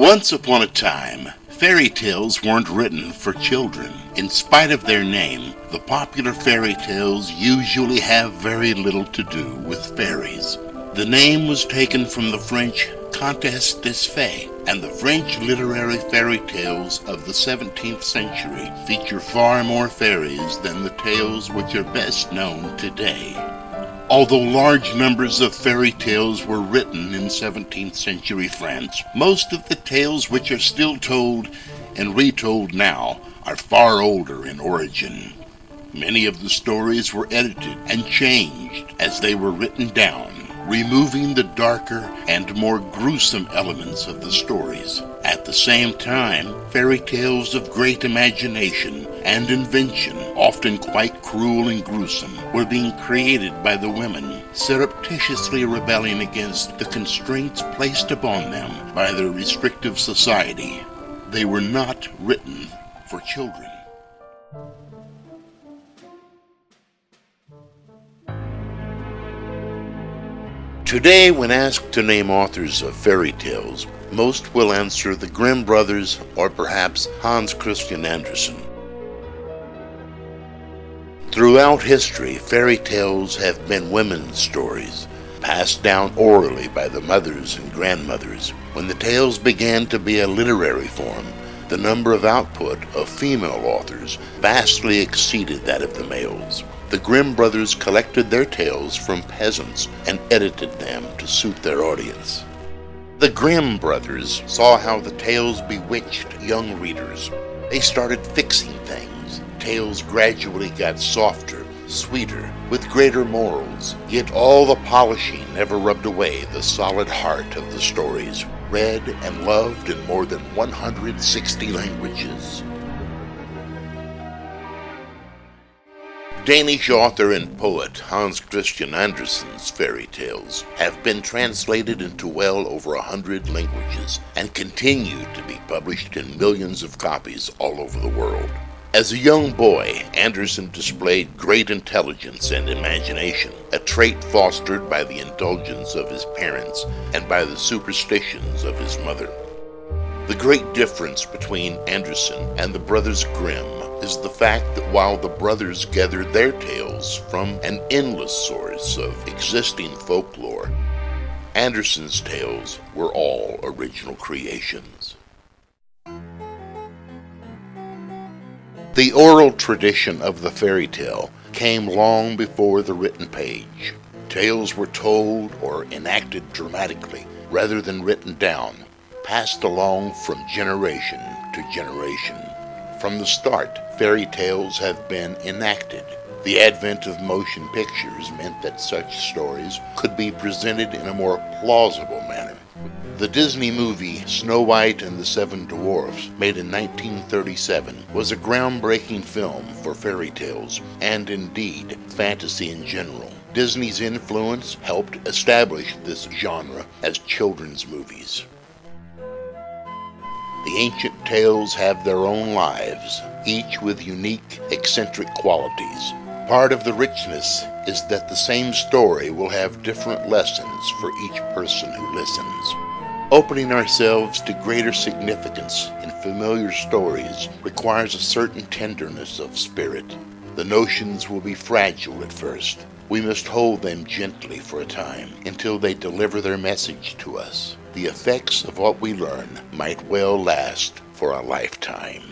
Once upon a time, fairy tales weren't written for children. In spite of their name, the popular fairy tales usually have very little to do with fairies. The name was taken from the French Contes des Fées, and the French literary fairy tales of the 17th century feature far more fairies than the tales which are best known today. Although large numbers of fairy tales were written in 17th century France, most of the tales which are still told and retold now are far older in origin. Many of the stories were edited and changed as they were written down, removing the darker and more gruesome elements of the stories. At the same time, fairy tales of great imagination and invention, often quite cruel and gruesome, were being created by the women, surreptitiously rebelling against the constraints placed upon them by their restrictive society. They were not written for children. Today, when asked to name authors of fairy tales, most will answer the Grimm Brothers or perhaps Hans Christian Andersen. Throughout history, fairy tales have been women's stories, passed down orally by the mothers and grandmothers. When the tales began to be a literary form, the number of output of female authors vastly exceeded that of the males. The Grimm brothers collected their tales from peasants and edited them to suit their audience. The Grimm brothers saw how the tales bewitched young readers. They started fixing things. Tales gradually got softer, sweeter, with greater morals, yet all the polishing never rubbed away the solid heart of the stories, read and loved in more than 160 languages. Danish author and poet Hans Christian Andersen's fairy tales have been translated into well over 100 languages and continue to be published in millions of copies all over the world. As a young boy, Andersen displayed great intelligence and imagination, a trait fostered by the indulgence of his parents and by the superstitions of his mother. The great difference between Andersen and the brothers Grimm is the fact that while the brothers gathered their tales from an endless source of existing folklore, Andersen's tales were all original creations. The oral tradition of the fairy tale came long before the written page. Tales were told or enacted dramatically rather than written down, passed along from generation to generation. From the start, fairy tales have been enacted. The advent of motion pictures meant that such stories could be presented in a more plausible manner. The Disney movie Snow White and the Seven Dwarfs, made in 1937, was a groundbreaking film for fairy tales, and indeed, fantasy in general. Disney's influence helped establish this genre as children's movies. The ancient tales have their own lives, each with unique, eccentric qualities. Part of the richness is that the same story will have different lessons for each person who listens. Opening ourselves to greater significance in familiar stories requires a certain tenderness of spirit. The notions will be fragile at first. We must hold them gently for a time until they deliver their message to us. The effects of what we learn might well last for a lifetime.